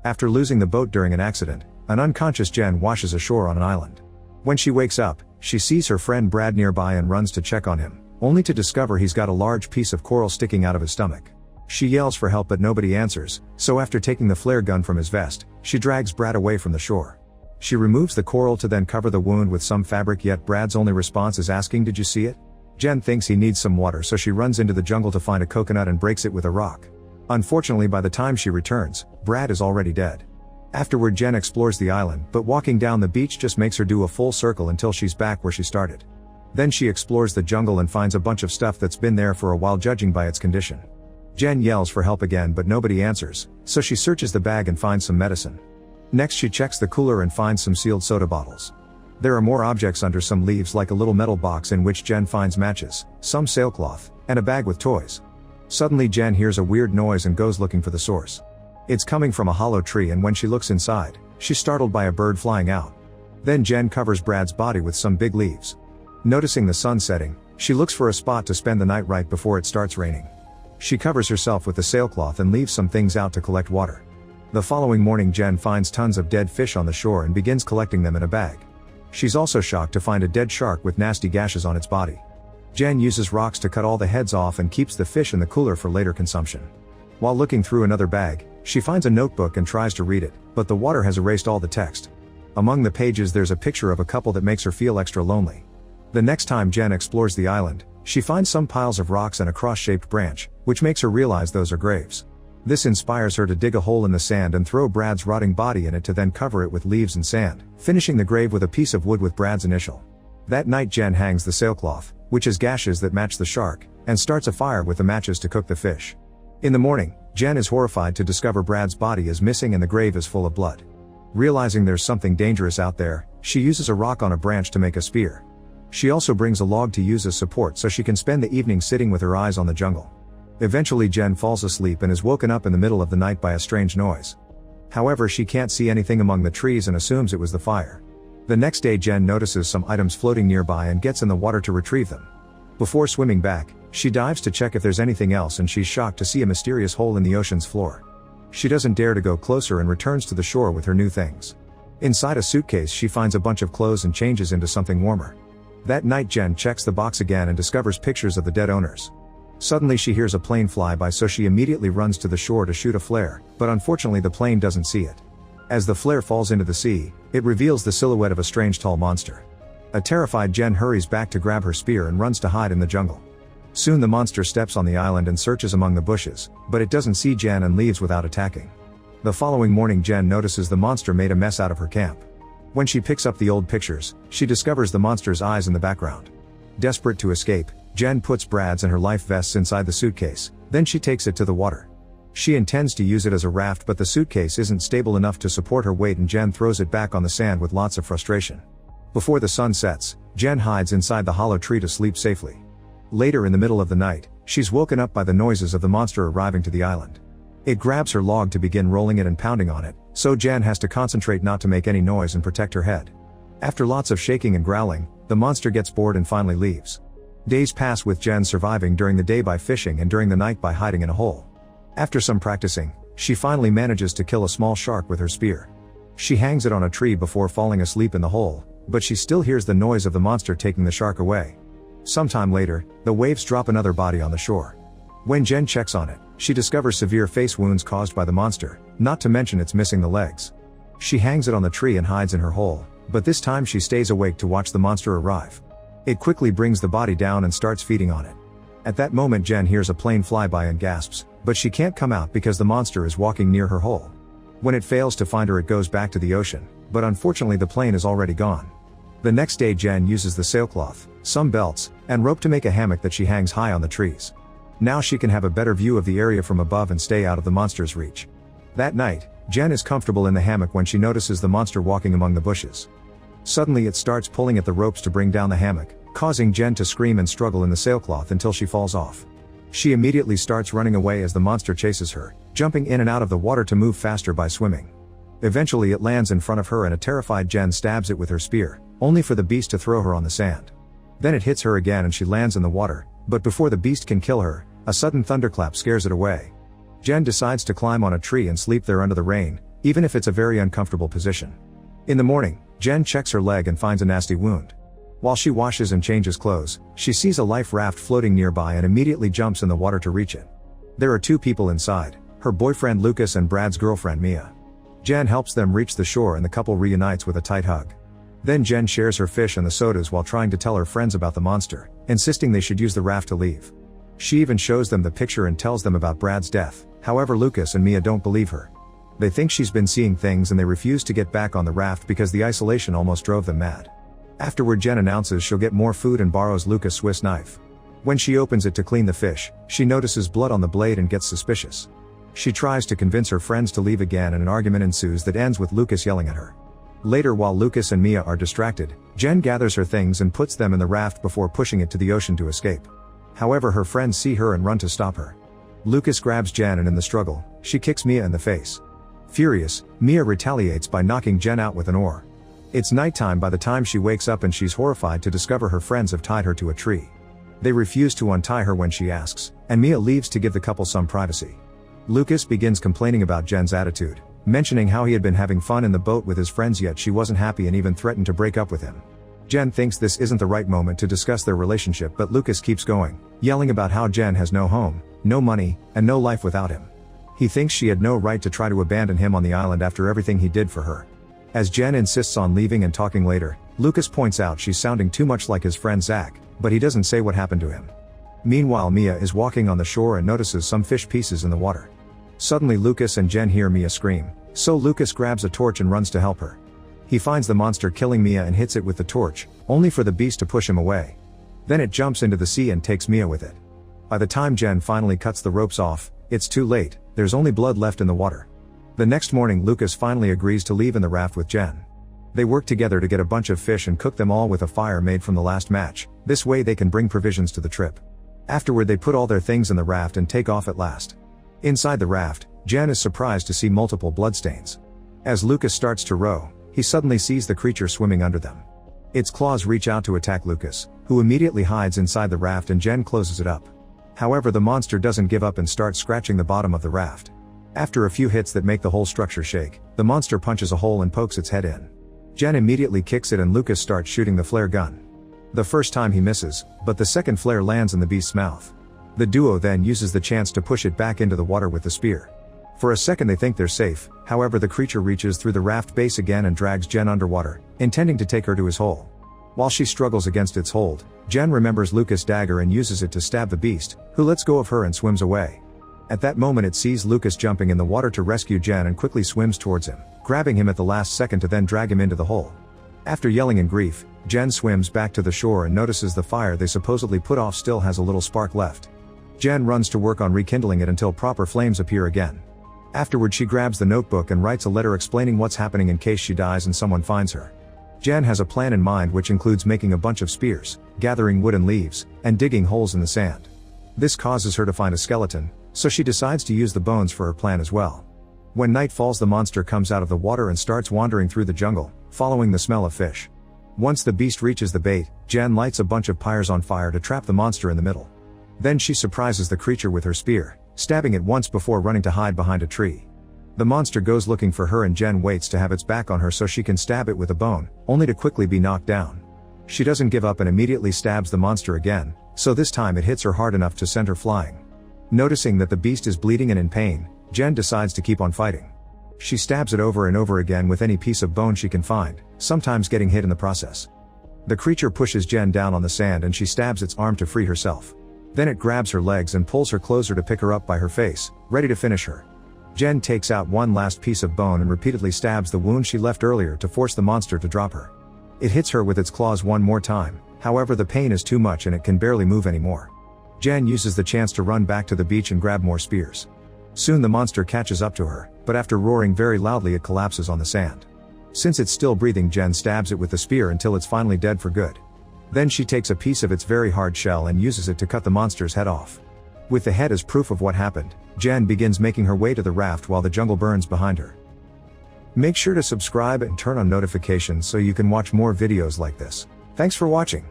After losing the boat during an accident, an unconscious Jen washes ashore on an island. When she wakes up, she sees her friend Brad nearby and runs to check on him, only to discover he's got a large piece of coral sticking out of his stomach. She yells for help but nobody answers, so after taking the flare gun from his vest, she drags Brad away from the shore. She removes the coral to then cover the wound with some fabric, yet Brad's only response is asking, "Did you see it?" Jen thinks he needs some water, so she runs into the jungle to find a coconut and breaks it with a rock. Unfortunately, by the time she returns, Brad is already dead. Afterward, Jen explores the island, but walking down the beach just makes her do a full circle until she's back where she started. Then she explores the jungle and finds a bunch of stuff that's been there for a while, judging by its condition. Jen yells for help again but nobody answers, so she searches the bag and finds some medicine. Next she checks the cooler and finds some sealed soda bottles. There are more objects under some leaves, like a little metal box in which Jen finds matches, some sailcloth, and a bag with toys. Suddenly Jen hears a weird noise and goes looking for the source. It's coming from a hollow tree, and when she looks inside, she's startled by a bird flying out. Then Jen covers Brad's body with some big leaves. Noticing the sun setting, she looks for a spot to spend the night right before it starts raining. She covers herself with the sailcloth and leaves some things out to collect water. The following morning Jen finds tons of dead fish on the shore and begins collecting them in a bag. She's also shocked to find a dead shark with nasty gashes on its body. Jen uses rocks to cut all the heads off and keeps the fish in the cooler for later consumption. While looking through another bag, she finds a notebook and tries to read it, but the water has erased all the text. Among the pages there's a picture of a couple that makes her feel extra lonely. The next time Jen explores the island, she finds some piles of rocks and a cross-shaped branch, which makes her realize those are graves. This inspires her to dig a hole in the sand and throw Brad's rotting body in it, to then cover it with leaves and sand, finishing the grave with a piece of wood with Brad's initial. That night Jen hangs the sailcloth, which has gashes that match the shark, and starts a fire with the matches to cook the fish. In the morning, Jen is horrified to discover Brad's body is missing and the grave is full of blood. Realizing there's something dangerous out there, she uses a rock on a branch to make a spear. She also brings a log to use as support so she can spend the evening sitting with her eyes on the jungle. Eventually Jen falls asleep and is woken up in the middle of the night by a strange noise. However, she can't see anything among the trees and assumes it was the fire. The next day Jen notices some items floating nearby and gets in the water to retrieve them. Before swimming back, she dives to check if there's anything else, and she's shocked to see a mysterious hole in the ocean's floor. She doesn't dare to go closer and returns to the shore with her new things. Inside a suitcase she finds a bunch of clothes and changes into something warmer. That night Jen checks the box again and discovers pictures of the dead owners. Suddenly she hears a plane fly by, so she immediately runs to the shore to shoot a flare, but unfortunately the plane doesn't see it. As the flare falls into the sea, it reveals the silhouette of a strange tall monster. A terrified Jen hurries back to grab her spear and runs to hide in the jungle. Soon the monster steps on the island and searches among the bushes, but it doesn't see Jen and leaves without attacking. The following morning Jen notices the monster made a mess out of her camp. When she picks up the old pictures, she discovers the monster's eyes in the background. Desperate to escape, Jen puts Brad's and her life vests inside the suitcase, then she takes it to the water. She intends to use it as a raft, but the suitcase isn't stable enough to support her weight and Jen throws it back on the sand with lots of frustration. Before the sun sets, Jen hides inside the hollow tree to sleep safely. Later in the middle of the night, she's woken up by the noises of the monster arriving to the island. It grabs her log to begin rolling it and pounding on it, so Jen has to concentrate not to make any noise and protect her head. After lots of shaking and growling, the monster gets bored and finally leaves. Days pass with Jen surviving during the day by fishing and during the night by hiding in a hole. After some practicing, she finally manages to kill a small shark with her spear. She hangs it on a tree before falling asleep in the hole, but she still hears the noise of the monster taking the shark away. Sometime later, the waves drop another body on the shore. When Jen checks on it, she discovers severe face wounds caused by the monster, not to mention it's missing the legs. She hangs it on the tree and hides in her hole, but this time she stays awake to watch the monster arrive. It quickly brings the body down and starts feeding on it. At that moment Jen hears a plane fly by and gasps, but she can't come out because the monster is walking near her hole. When it fails to find her, it goes back to the ocean, but unfortunately the plane is already gone. The next day Jen uses the sailcloth, some belts, and rope to make a hammock that she hangs high on the trees. Now she can have a better view of the area from above and stay out of the monster's reach. That night, Jen is comfortable in the hammock when she notices the monster walking among the bushes. Suddenly it starts pulling at the ropes to bring down the hammock, causing Jen to scream and struggle in the sailcloth until she falls off. She immediately starts running away as the monster chases her, jumping in and out of the water to move faster by swimming. Eventually it lands in front of her and a terrified Jen stabs it with her spear, only for the beast to throw her on the sand. Then it hits her again and she lands in the water, but before the beast can kill her, a sudden thunderclap scares it away. Jen decides to climb on a tree and sleep there under the rain, even if it's a very uncomfortable position. In the morning, Jen checks her leg and finds a nasty wound. While she washes and changes clothes, she sees a life raft floating nearby and immediately jumps in the water to reach it. There are two people inside, her boyfriend Lucas and Brad's girlfriend Mia. Jen helps them reach the shore and the couple reunites with a tight hug. Then Jen shares her fish and the sodas while trying to tell her friends about the monster, insisting they should use the raft to leave. She even shows them the picture and tells them about Brad's death, however Lucas and Mia don't believe her. They think she's been seeing things and they refuse to get back on the raft because the isolation almost drove them mad. Afterward, Jen announces she'll get more food and borrows Lucas' Swiss knife. When she opens it to clean the fish, she notices blood on the blade and gets suspicious. She tries to convince her friends to leave again and an argument ensues that ends with Lucas yelling at her. Later, while Lucas and Mia are distracted, Jen gathers her things and puts them in the raft before pushing it to the ocean to escape. However, her friends see her and run to stop her. Lucas grabs Jen and in the struggle, she kicks Mia in the face. Furious, Mia retaliates by knocking Jen out with an oar. It's nighttime by the time she wakes up and she's horrified to discover her friends have tied her to a tree. They refuse to untie her when she asks, and Mia leaves to give the couple some privacy. Lucas begins complaining about Jen's attitude, mentioning how he had been having fun in the boat with his friends yet she wasn't happy and even threatened to break up with him. Jen thinks this isn't the right moment to discuss their relationship, but Lucas keeps going, yelling about how Jen has no home, no money, and no life without him. He thinks she had no right to try to abandon him on the island after everything he did for her. As Jen insists on leaving and talking later, Lucas points out she's sounding too much like his friend Zach, but he doesn't say what happened to him. Meanwhile, Mia is walking on the shore and notices some fish pieces in the water. Suddenly Lucas and Jen hear Mia scream, so Lucas grabs a torch and runs to help her. He finds the monster killing Mia and hits it with the torch, only for the beast to push him away. Then it jumps into the sea and takes Mia with it. By the time Jen finally cuts the ropes off, it's too late, there's only blood left in the water. The next morning Lucas finally agrees to leave in the raft with Jen. They work together to get a bunch of fish and cook them all with a fire made from the last match, this way they can bring provisions to the trip. Afterward they put all their things in the raft and take off at last. Inside the raft, Jen is surprised to see multiple bloodstains. As Lucas starts to row, he suddenly sees the creature swimming under them. Its claws reach out to attack Lucas, who immediately hides inside the raft and Jen closes it up. However, the monster doesn't give up and starts scratching the bottom of the raft. After a few hits that make the whole structure shake, the monster punches a hole and pokes its head in. Jen immediately kicks it and Lucas starts shooting the flare gun. The first time he misses, but the second flare lands in the beast's mouth. The duo then uses the chance to push it back into the water with the spear. For a second they think they're safe, however the creature reaches through the raft base again and drags Jen underwater, intending to take her to his hole. While she struggles against its hold, Jen remembers Lucas' dagger and uses it to stab the beast, who lets go of her and swims away. At that moment it sees Lucas jumping in the water to rescue Jen and quickly swims towards him, grabbing him at the last second to then drag him into the hole. After yelling in grief, Jen swims back to the shore and notices the fire they supposedly put off still has a little spark left. Jen runs to work on rekindling it until proper flames appear again. Afterward she grabs the notebook and writes a letter explaining what's happening in case she dies and someone finds her. Jen has a plan in mind which includes making a bunch of spears, gathering wood and leaves, and digging holes in the sand. This causes her to find a skeleton, so she decides to use the bones for her plan as well. When night falls the monster comes out of the water and starts wandering through the jungle, following the smell of fish. Once the beast reaches the bait, Jen lights a bunch of pyres on fire to trap the monster in the middle. Then she surprises the creature with her spear, stabbing it once before running to hide behind a tree. The monster goes looking for her and Jen waits to have its back on her so she can stab it with a bone, only to quickly be knocked down. She doesn't give up and immediately stabs the monster again, so this time it hits her hard enough to send her flying. Noticing that the beast is bleeding and in pain, Jen decides to keep on fighting. She stabs it over and over again with any piece of bone she can find, sometimes getting hit in the process. The creature pushes Jen down on the sand and she stabs its arm to free herself. Then it grabs her legs and pulls her closer to pick her up by her face, ready to finish her. Jen takes out one last piece of bone and repeatedly stabs the wound she left earlier to force the monster to drop her. It hits her with its claws one more time, however the pain is too much and it can barely move anymore. Jen uses the chance to run back to the beach and grab more spears. Soon the monster catches up to her, but after roaring very loudly it collapses on the sand. Since it's still breathing, Jen stabs it with the spear until it's finally dead for good. Then she takes a piece of its very hard shell and uses it to cut the monster's head off. With the head as proof of what happened, Jen begins making her way to the raft while the jungle burns behind her. Make sure to subscribe and turn on notifications so you can watch more videos like this. Thanks for watching.